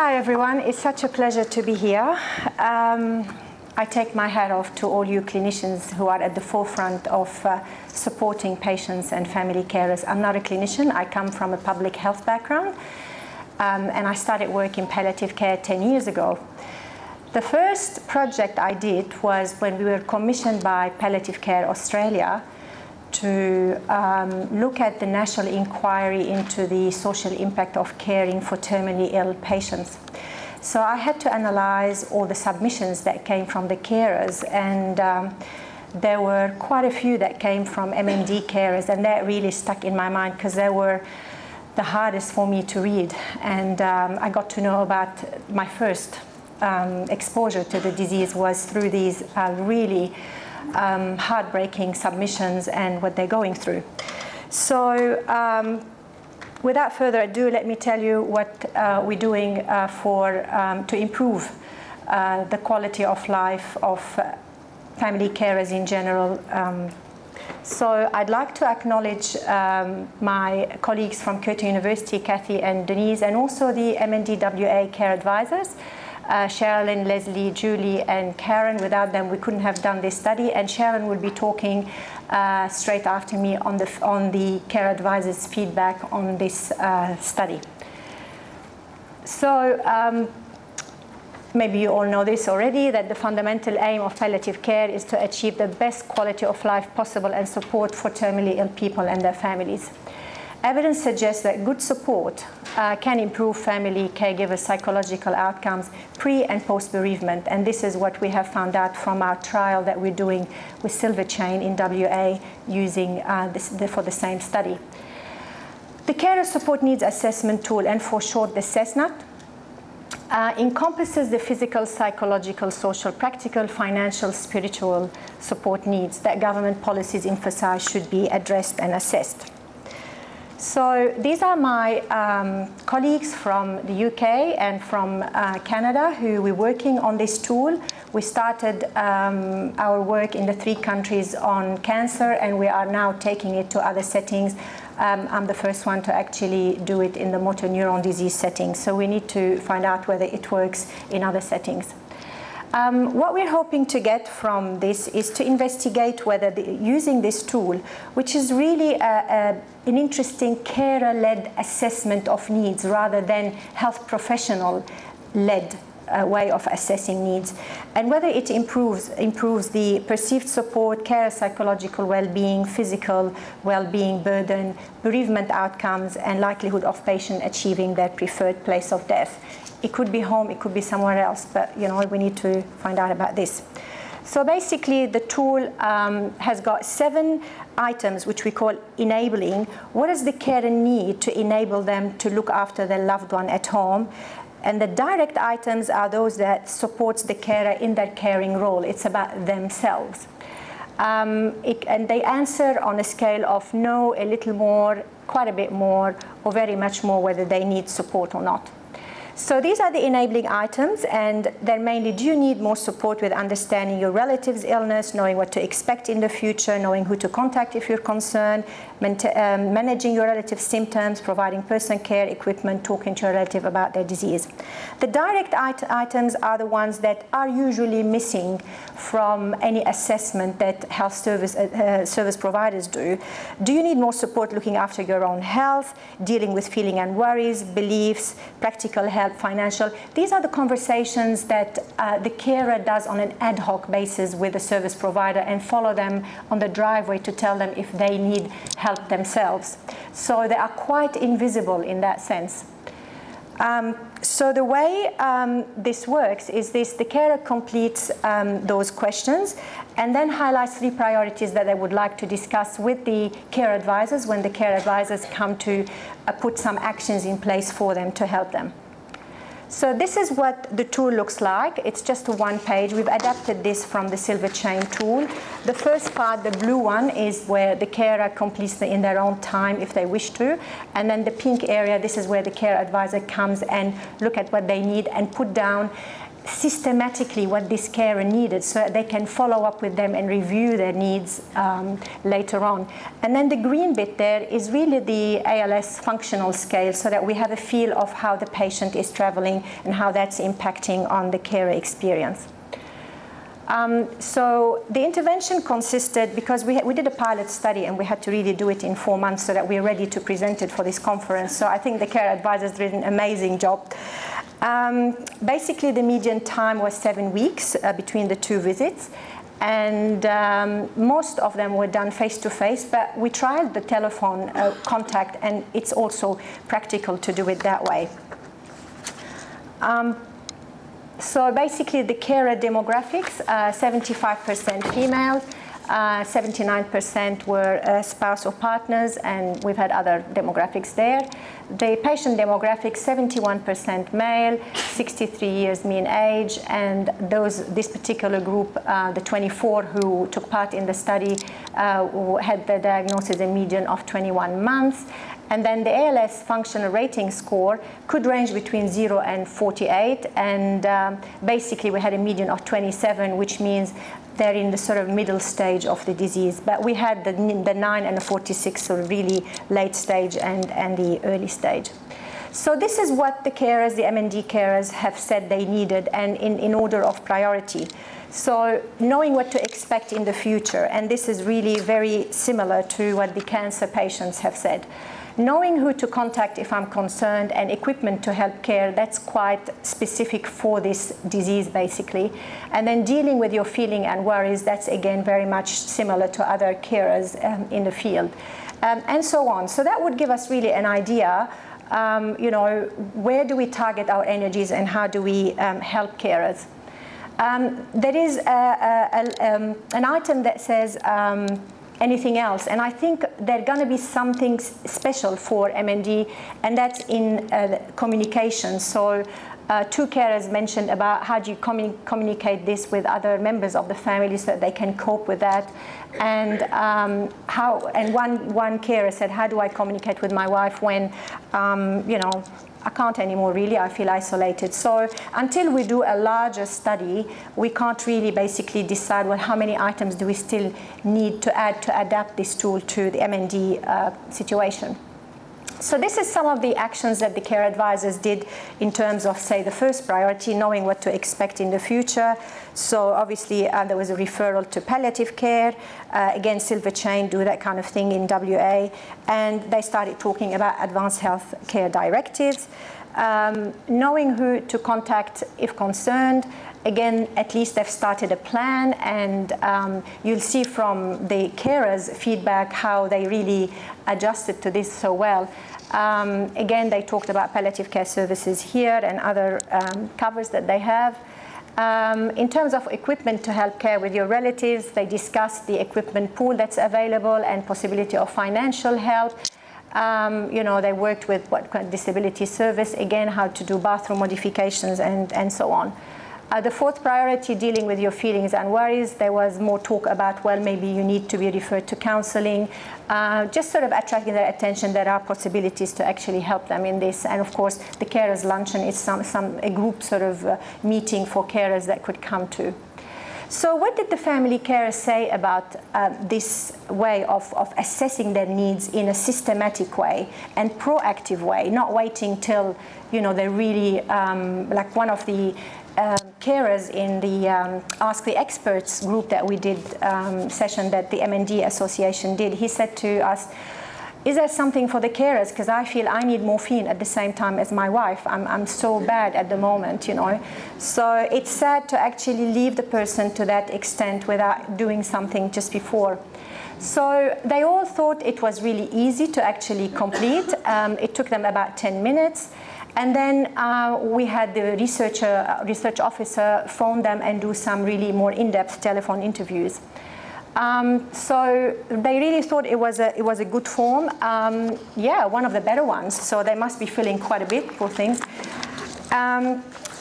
Hi everyone, it's such a pleasure to be here. I take my hat off to all you clinicians who are at the forefront of supporting patients and family carers. I'm not a clinician, I come from a public health background, and I started work in palliative care 10 years ago. The first project I did was when we were commissioned by Palliative Care Australia to look at the national inquiry into the social impact of caring for terminally ill patients. So I had to analyze all the submissions that came from the carers, and there were quite a few that came from MND carers, and that really stuck in my mind because they were the hardest for me to read. And I got to know about my first exposure to the disease was through these really heartbreaking submissions and what they're going through. So without further ado, let me tell you what we're doing to improve the quality of life of family carers in general. So I'd like to acknowledge my colleagues from Curtin University, Kathy and Denise, and also the MNDWA care advisors. Sherilyn, Leslie, Julie, and Karen. Without them, we couldn't have done this study. And Sharon will be talking straight after me on the care advisors' feedback on this study. So maybe you all know this already, that the fundamental aim of palliative care is to achieve the best quality of life possible and support for terminally ill people and their families. Evidence suggests that good support can improve family caregiver psychological outcomes pre and post bereavement, and this is what we have found out from our trial that we're doing with Silver Chain in WA using for the same study. The Carer Support Needs Assessment Tool, and for short the CESNAT, encompasses the physical, psychological, social, practical, financial, spiritual support needs that government policies emphasize should be addressed and assessed. So these are my colleagues from the UK and from Canada who we're working on this tool. We started our work in the 3 countries on cancer, and we are now taking it to other settings. I'm the first one to actually do it in the motor neuron disease setting, so we need to find out whether it works in other settings. What we're hoping to get from this is to investigate whether using this tool, which is really an interesting carer-led assessment of needs rather than health professional-led way of assessing needs, and whether it improves the perceived support, carer psychological well-being, physical well-being burden, bereavement outcomes, and likelihood of patient achieving their preferred place of death. It could be home, it could be somewhere else, but we need to find out about this. So basically, the tool has got 7 items which we call enabling. What does the carer need to enable them to look after their loved one at home? And the direct items are those that supports the carer in their caring role. It's about themselves. And they answer on a scale of no, a little more, quite a bit more, or very much more, whether they need support or not. So these are the enabling items, and they're mainly, do you need more support with understanding your relative's illness, knowing what to expect in the future, knowing who to contact if you're concerned, managing your relative's symptoms, providing personal care equipment, talking to your relative about their disease. The direct items are the ones that are usually missing from any assessment that health service providers do. Do you need more support looking after your own health, dealing with feeling and worries, beliefs, practical help, financial? These are the conversations that the carer does on an ad hoc basis with the service provider and follow them on the driveway to tell them if they need help themselves. So they are quite invisible in that sense. So the way this works is the carer completes those questions and then highlights 3 priorities that they would like to discuss with the care advisors when the care advisors come to put some actions in place for them to help them. So this is what the tool looks like. It's just a 1 page. We've adapted this from the Silver Chain tool. The first part, the blue one, is where the carer completes in their own time if they wish to. And then the pink area, this is where the care advisor comes and look at what they need and put down systematically what this carer needed so that they can follow up with them and review their needs later on. And then the green bit there is really the ALS functional scale so that we have a feel of how the patient is traveling and how that's impacting on the carer experience. So the intervention consisted, because we did a pilot study and we had to really do it in 4 months so that we're ready to present it for this conference. So I think the care advisors did an amazing job. Basically, the median time was 7 weeks between the 2 visits. And most of them were done face-to-face, but we tried the telephone contact, and it's also practical to do it that way. So basically, the carer demographics, 75% female, 79% were spouse or partners, and we've had other demographics there. The patient demographics, 71% male, 63 years mean age, and this particular group, the 24 who took part in the study, had the diagnosis a median of 21 months. And then the ALS functional rating score could range between 0 and 48, and basically we had a median of 27, which means they're in the sort of middle stage of the disease. But we had the 9 and the 46, sort of really late stage and the early stage. So this is what the carers, the MND carers, have said they needed, and in order of priority. So knowing what to expect in the future, and this is really very similar to what the cancer patients have said. Knowing who to contact if I'm concerned, and equipment to help care, that's quite specific for this disease, basically. And then dealing with your feeling and worries, that's again very much similar to other carers in the field, and so on. So that would give us really an idea, you know, where do we target our energies and how do we help carers. There is an item that says anything else, and I think there's going to be something special for MND, and that's in communication. So 2 carers mentioned about how do you communicate this with other members of the family so that they can cope with that, and one carer said, how do I communicate with my wife when you know, I can't anymore, really, I feel isolated. So until we do a larger study, we can't really basically decide, well, how many items do we still need to add to adapt this tool to the MND situation. So this is some of the actions that the care advisors did in terms of, say, the first priority, knowing what to expect in the future. So obviously there was a referral to palliative care. Again, Silver Chain do that kind of thing in WA. And they started talking about advanced health care directives. Knowing who to contact if concerned. Again, at least they've started a plan, and you'll see from the carers' feedback how they really adjusted to this so well. Again, they talked about palliative care services here and other covers that they have. In terms of equipment to help care with your relatives, they discussed the equipment pool that's available and possibility of financial help. You know, they worked with what kind of disability service, again, how to do bathroom modifications and so on. The fourth priority, dealing with your feelings and worries, there was more talk about, well, maybe you need to be referred to counseling, just sort of attracting their attention. There are possibilities to actually help them in this. And of course, the carers luncheon is a group sort of meeting for carers that could come to. So what did the family carers say about this way of assessing their needs in a systematic way and proactive way, not waiting till, you know, they're really, like one of the carers in the Ask the Experts group that we did, session that the MND Association did, he said to us, is there something for the carers? Because I feel I need morphine at the same time as my wife. I'm so bad at the moment, you know. So it's sad to actually leave the person to that extent without doing something just before. So they all thought it was really easy to actually complete. It took them about 10 minutes. And then we had the research officer phone them and do some really more in-depth telephone interviews. So they really thought it was a good form. Yeah, one of the better ones. So they must be feeling quite a bit, poor things.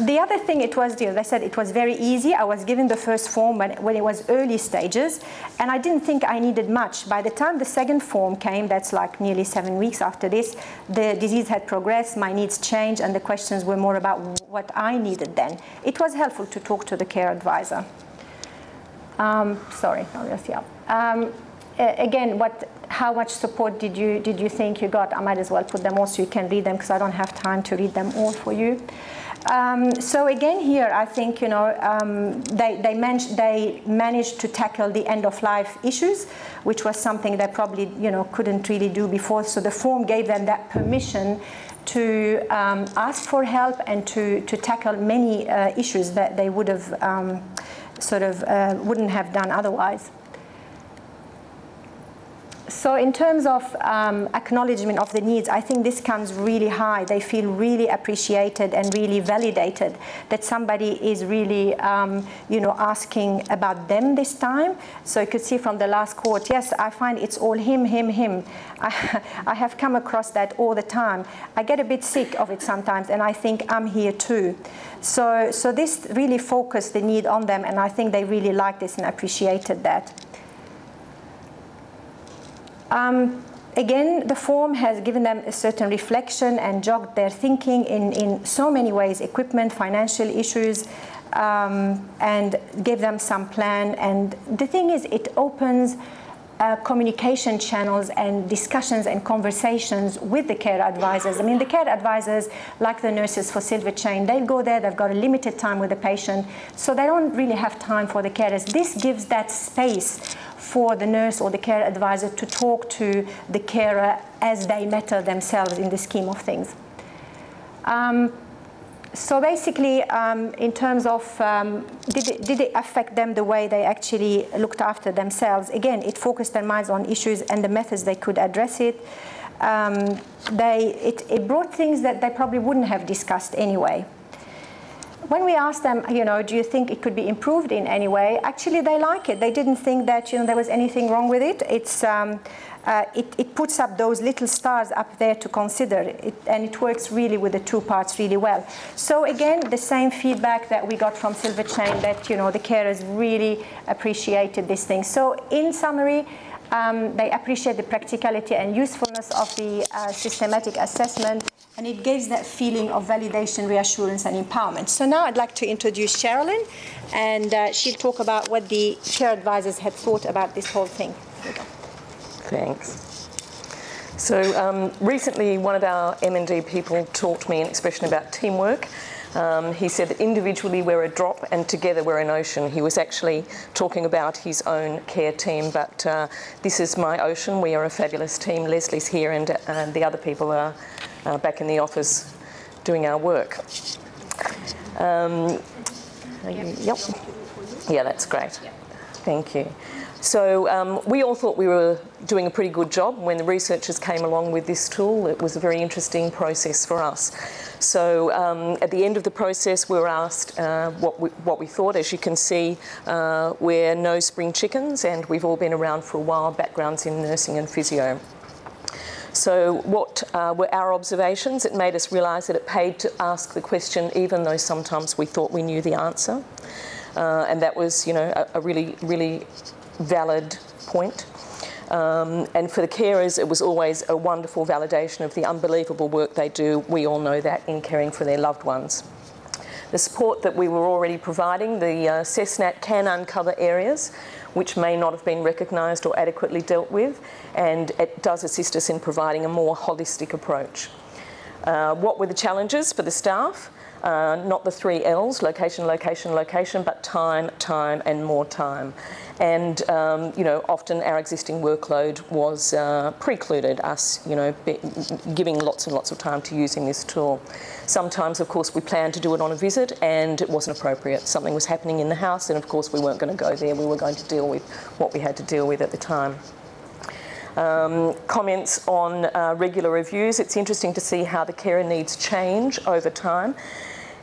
The other thing, it was, as I said, it was very easy. I was given the first form when it was early stages, and I didn't think I needed much. By the time the second form came, that's like nearly 7 weeks after this, the disease had progressed, my needs changed, and the questions were more about what I needed then. It was helpful to talk to the care advisor. Sorry, I'll just, yeah. Again, how much support did you think you got? I might as well put them all so you can read them, because I don't have time to read them all for you. So again, here I think they managed to tackle the end-of-life issues, which was something they probably couldn't really do before. So the form gave them that permission to ask for help and to tackle many issues that they would have wouldn't have done otherwise. So in terms of acknowledgement of the needs, I think this comes really high. They feel really appreciated and really validated that somebody is really, asking about them this time. So you could see from the last quote, yes, I find it's all him, him, him. I have come across that all the time. I get a bit sick of it sometimes, and I think I'm here too. So this really focused the need on them, and I think they really liked this and appreciated that. Again, the form has given them a certain reflection and jogged their thinking in so many ways: equipment, financial issues, and gave them some plan. And the thing is, it opens communication channels and discussions and conversations with the care advisors. I mean, the care advisors, like the nurses for Silver Chain, they go there, they've got a limited time with the patient, so they don't really have time for the carers. This gives that space for the nurse or the care advisor to talk to the carer as they matter themselves in the scheme of things. So basically, in terms of did it affect them the way they actually looked after themselves? Again, it focused their minds on issues and the methods they could address it. It brought things that they probably wouldn't have discussed anyway. When we asked them, do you think it could be improved in any way? Actually, they like it. They didn't think that there was anything wrong with it. It puts up those little stars up there to consider, and it works really with the two parts really well. So again, the same feedback that we got from Silver Chain, that the carers really appreciated this thing. So in summary, they appreciate the practicality and usefulness of the systematic assessment, and it gives that feeling of validation, reassurance, and empowerment. So now I'd like to introduce Sherilyn, and she'll talk about what the care advisors had thought about this whole thing. Thanks. So recently, one of our MND people taught me an expression about teamwork. He said that individually we're a drop and together we're an ocean. He was actually talking about his own care team, but this is my ocean. We are a fabulous team. Leslie's here, and the other people are back in the office doing our work. Yep. Yeah, that's great. Thank you. So we all thought we were doing a pretty good job when the researchers came along with this tool. It was a very interesting process for us. So at the end of the process, we were asked what we thought. As you can see, we're no spring chickens, and we've all been around for a while, backgrounds in nursing and physio. So what were our observations? It made us realise that it paid to ask the question, even though sometimes we thought we knew the answer. And that was, a really, really valid point. And for the carers, it was always a wonderful validation of the unbelievable work they do. We all know that, in caring for their loved ones. The support that we were already providing, the CESNAT can uncover areas which may not have been recognised or adequately dealt with, and it does assist us in providing a more holistic approach. What were the challenges for the staff? Not the 3 L's, location, location, location, but time, time and more time. And, often our existing workload was precluded us, giving lots and lots of time to using this tool. Sometimes, of course, we planned to do it on a visit and it wasn't appropriate. Something was happening in the house, and of course we weren't going to go there. We were going to deal with what we had to deal with at the time. Comments on regular reviews. It's interesting to see how the carer needs change over time.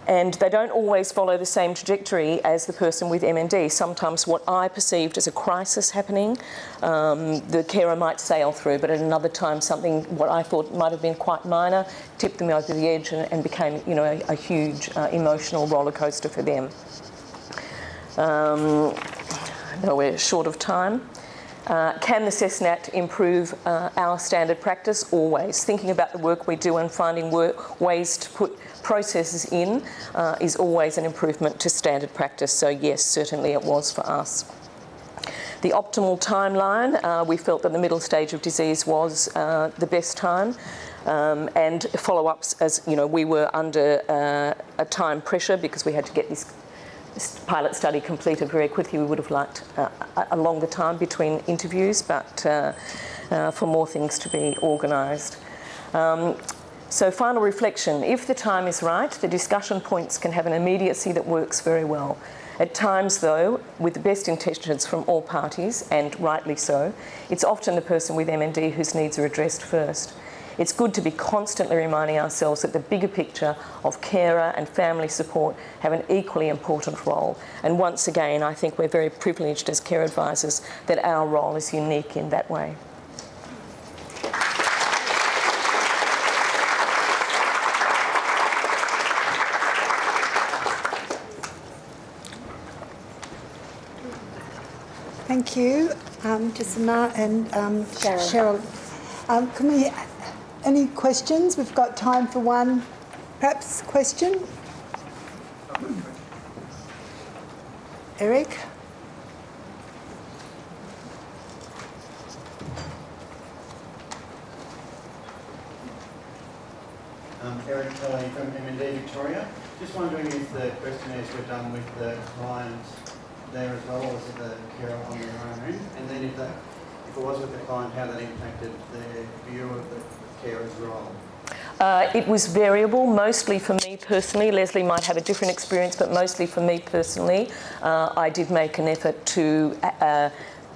And they don't always follow the same trajectory as the person with MND. Sometimes what I perceived as a crisis happening, the carer might sail through, but at another time something what I thought might have been quite minor tipped them over the edge and became, you know, a huge emotional roller coaster for them. No, we're short of time. Can the CESNAT improve our standard practice? Always. Thinking about the work we do and finding ways to put processes in is always an improvement to standard practice. So yes, certainly it was for us. The optimal timeline, we felt that the middle stage of disease was the best time. And follow-ups, as you know, we were under a time pressure because we had to get this pilot study completed very quickly. We would have liked a longer time between interviews, but for more things to be organised. So final reflection, if the time is right, the discussion points can have an immediacy that works very well. At times though, with the best intentions from all parties, and rightly so, it's often the person with MND whose needs are addressed first. It's good to be constantly reminding ourselves that the bigger picture of carer and family support have an equally important role. And once again, I think we're very privileged as care advisors that our role is unique in that way. Thank you, Samar and Cheryl. Can we, any questions? We've got time for one, perhaps, question. Eric? Eric Kelly from MND Victoria. Just wondering if the questionnaires were done with the client there as well, or was it the carer on their own? And then if it was with the client, how that impacted their view of the carer's role? It was variable, mostly for me personally. Leslie might have a different experience, but mostly for me personally, I did make an effort to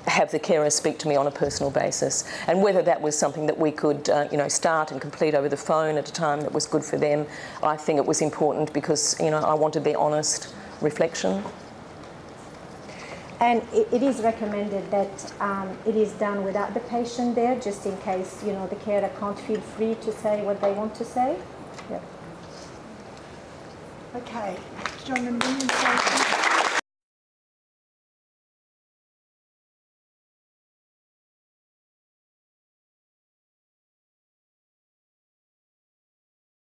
have the carer speak to me on a personal basis. And whether that was something that we could, you know, start and complete over the phone at a time that was good for them, I think it was important because, you know, I wanted their honest reflection. And it is recommended that it is done without the patient there, just in case, you know, the carer can't feel free to say what they want to say. Yeah. Okay. Do you want to